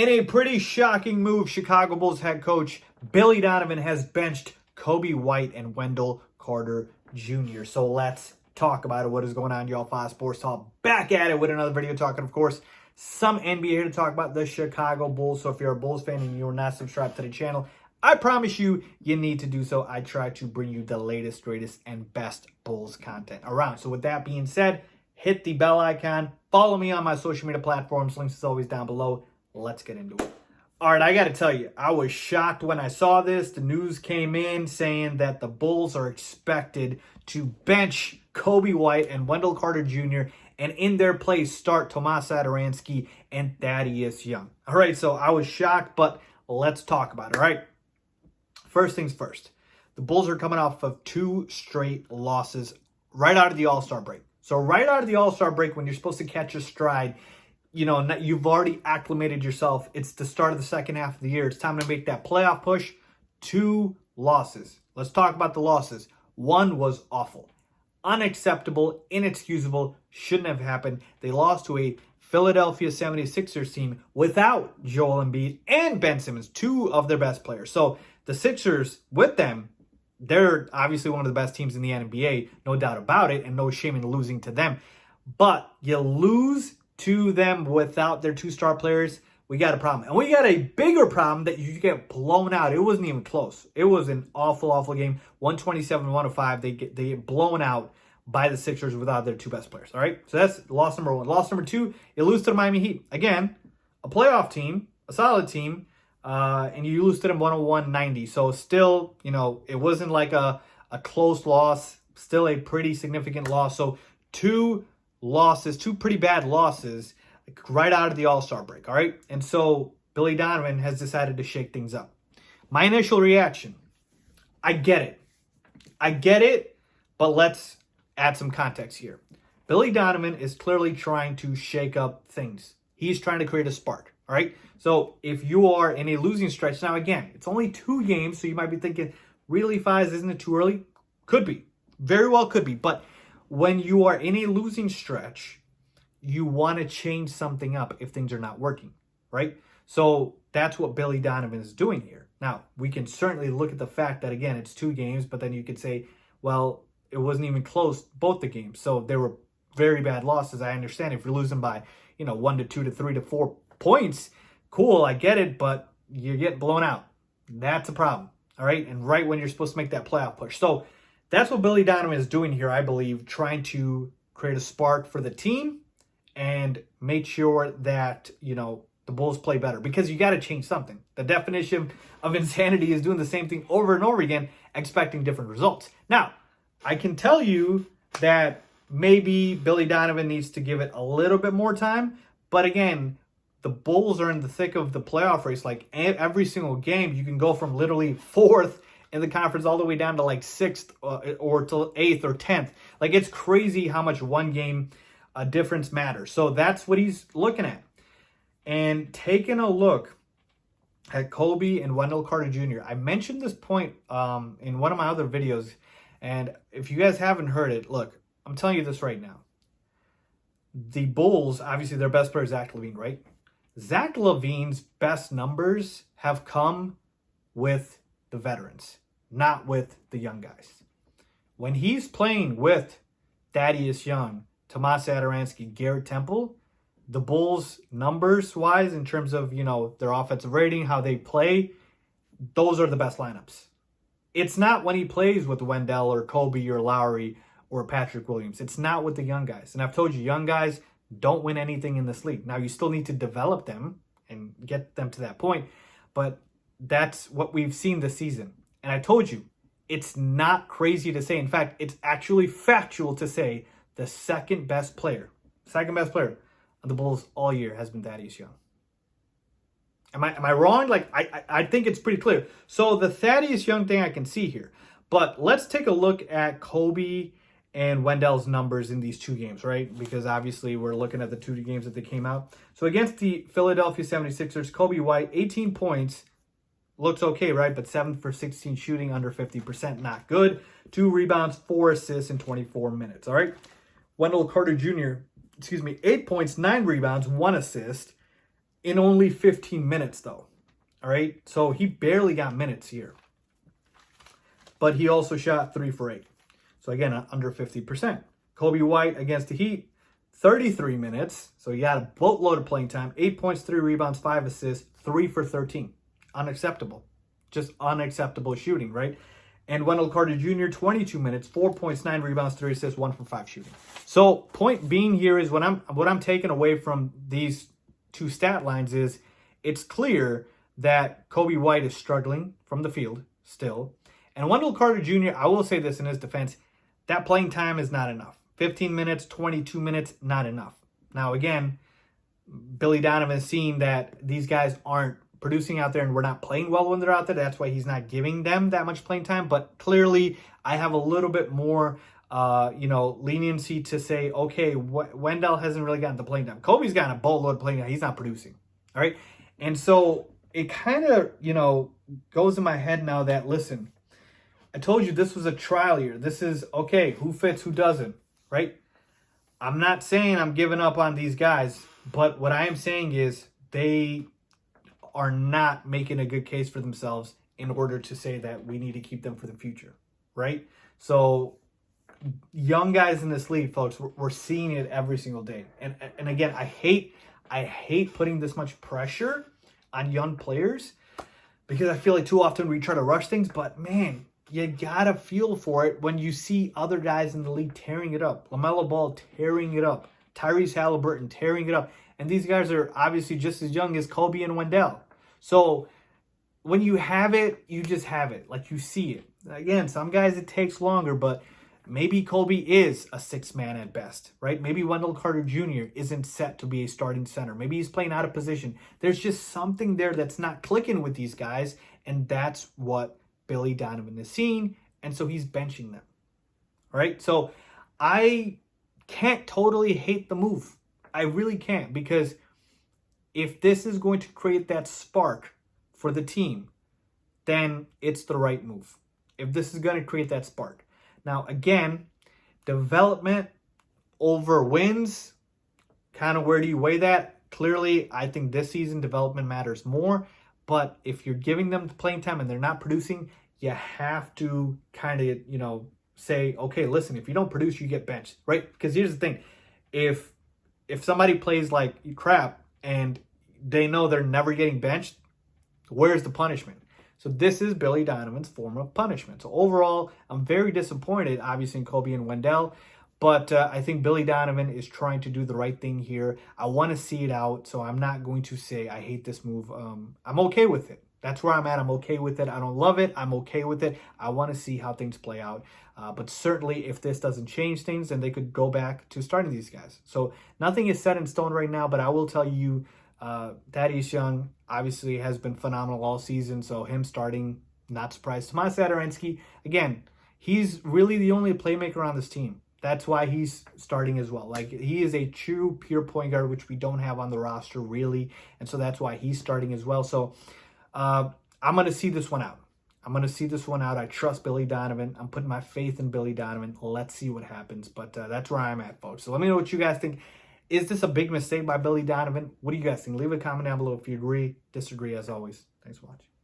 In a pretty shocking move, Chicago Bulls head coach Billy Donovan has benched Coby White and Wendell Carter Jr. So let's talk about it. What is going on, y'all? Faiz Sports Talk back at it with another video talking, of course, some NBA here to talk about the Chicago Bulls. So if you're a Bulls fan and you're not subscribed to the channel, I promise you need to do so. I try to bring you the latest, greatest, and best Bulls content around. So with that being said, hit the bell icon. Follow me on my social media platforms. Links is always down below. Let's get into it. All right, I got to tell you, I was shocked when I saw this. The news came in saying that the Bulls are expected to bench Coby White and Wendell Carter Jr. and in their place start Tomas Satoransky and Thaddeus Young. All right, so I was shocked, but let's talk about it. All right, first things first. The Bulls are coming off of 2 straight losses right out of the All-Star break. So right out of the All-Star break, when you're supposed to catch a stride, you know, you've already acclimated yourself. It's the start of the second half of the year. It's time to make that playoff push. 2 losses. Let's talk about the losses. 1 was awful. Unacceptable, inexcusable, shouldn't have happened. They lost to a Philadelphia 76ers team without Joel Embiid and Ben Simmons, 2 of their best players. So the Sixers, with them, they're obviously one of the best teams in the NBA, no doubt about it, and no shame in losing to them. But you lose to them without their 2 star players, we got a problem. And we got a bigger problem that you get blown out. It wasn't even close. It was an awful, awful game. 127-105. They get blown out by the Sixers without their 2 best players. All right? So that's loss number 1. Loss number 2, you lose to the Miami Heat. Again, a playoff team, a solid team, and you lose to them 101-90. So still, you know, it wasn't like a close loss. Still a pretty significant loss. So 2 losses, 2 pretty bad losses right out of the All-Star break, all right? And so Billy Donovan has decided to shake things up. My initial reaction, I get it, but let's add some context here. Billy Donovan is clearly trying to shake up things. He's trying to create a spark, all right? So if you are in a losing stretch, now again, it's only 2 games, so you might be thinking, really, Faiz, isn't it too early? Could be. Very well could be, but when you are in a losing stretch, you want to change something up if things are not working, right? So that's what Billy Donovan is doing here. Now, we can certainly look at the fact that, again, it's 2 games, but then you could say, well, it wasn't even close, both the games. So they were very bad losses. I understand if you're losing by, 1 to 2 to 3 to 4 points, cool, I get it, but you're getting blown out. That's a problem, all right? And right when you're supposed to make that playoff push. So that's what Billy Donovan is doing here, I believe, trying to create a spark for the team and make sure that, the Bulls play better, because you got to change something. The definition of insanity is doing the same thing over and over again, expecting different results. Now, I can tell you that maybe Billy Donovan needs to give it a little bit more time, but again, the Bulls are in the thick of the playoff race. Like every single game, you can go from literally 4th in the conference all the way down to like 6th or to 8th or 10th. Like, it's crazy how much one game difference matters. So that's what he's looking at. And taking a look at Coby and Wendell Carter Jr., I mentioned this point in one of my other videos. And if you guys haven't heard it, look, I'm telling you this right now. The Bulls, obviously their best player is Zach LaVine, right? Zach LaVine's best numbers have come with the veterans, not with the young guys. When he's playing with Thaddeus Young, Tomas Satoransky, Garrett Temple, the Bulls numbers-wise, in terms of, their offensive rating, how they play, those are the best lineups. It's not when he plays with Wendell or Coby or Lowry or Patrick Williams. It's not with the young guys. And I've told you, young guys don't win anything in this league. Now, you still need to develop them and get them to that point, but that's what we've seen this season. And I told you, it's not crazy to say. In fact, it's actually factual to say the second best player of the Bulls all year has been Thaddeus Young. Am I wrong? Like, I think it's pretty clear. So the Thaddeus Young thing I can see here. But let's take a look at Coby and Wendell's numbers in these 2 games, right? Because obviously we're looking at the 2 games that they came out. So against the Philadelphia 76ers, Coby White, 18 points. Looks okay, right? But 7 for 16 shooting, under 50%, not good. 2 rebounds, 4 assists in 24 minutes, all right? Wendell Carter Jr., 8 points, 9 rebounds, 1 assist in only 15 minutes, though. All right, so he barely got minutes here. But he also shot 3 for 8. So again, under 50%. Coby White against the Heat, 33 minutes. So he got a boatload of playing time. 8 points, 3 rebounds, 5 assists, 3 for 13. Unacceptable. Just unacceptable shooting, right? And Wendell Carter Jr., 22 minutes, 4 points, 9 rebounds, 3 assists, 1 for 5 shooting. So point being here is what I'm taking away from these two stat lines is it's clear that Coby White is struggling from the field still. And Wendell Carter Jr., I will say this in his defense, that playing time is not enough. 15 minutes, 22 minutes, not enough. Now, again, Billy Donovan is seeing that these guys aren't producing out there and we're not playing well when they're out there. That's why he's not giving them that much playing time. But clearly, I have a little bit more, leniency to say, okay, Wendell hasn't really gotten the playing time. Coby's gotten a boatload of playing time. He's not producing. All right. And so it kind of, goes in my head now that, listen, I told you this was a trial year. This is, okay, who fits, who doesn't, right? I'm not saying I'm giving up on these guys, but what I am saying is they are not making a good case for themselves in order to say that we need to keep them for the future, right? So young guys in this league, folks, we're seeing it every single day. And again, I hate putting this much pressure on young players because I feel like too often we try to rush things, but man, you gotta feel for it when you see other guys in the league tearing it up. LaMelo Ball tearing it up. Tyrese Halliburton tearing it up. And these guys are obviously just as young as Coby and Wendell. So when you have it, you just have it. Like you see it. Again, some guys it takes longer, but maybe Coby is a 6-man at best, right? Maybe Wendell Carter Jr. isn't set to be a starting center. Maybe he's playing out of position. There's just something there that's not clicking with these guys, and that's what Billy Donovan is seeing, and so he's benching them. All right, so I can't totally hate the move. I really can't, because if this is going to create that spark for the team, then it's the right move. If this is going to create that spark. Now, again, development over wins, kind of where do you weigh that? Clearly, I think this season development matters more. But if you're giving them the playing time and they're not producing, you have to kind of, say, okay, listen, if you don't produce, you get benched, right? Because here's the thing. If somebody plays like crap and they know they're never getting benched, where's the punishment? So this is Billy Donovan's form of punishment. So overall, I'm very disappointed, obviously, in Coby and Wendell. But I think Billy Donovan is trying to do the right thing here. I want to see it out, so I'm not going to say I hate this move. I'm okay with it. That's where I'm at. I'm okay with it. I don't love it. I'm okay with it. I want to see how things play out. But certainly, if this doesn't change things, then they could go back to starting these guys. So nothing is set in stone right now, but I will tell you, Thaddeus Young obviously has been phenomenal all season. So him starting, not surprised. Tomas Satoransky, again, he's really the only playmaker on this team. That's why he's starting as well. Like, he is a true pure point guard, which we don't have on the roster really. And so that's why he's starting as well. So I'm going to see this one out. I trust Billy Donovan. I'm putting my faith in Billy Donovan. Let's see what happens. But that's where I'm at, folks. So let me know what you guys think. Is this a big mistake by Billy Donovan? What do you guys think? Leave a comment down below if you agree, disagree, as always. Thanks for watching.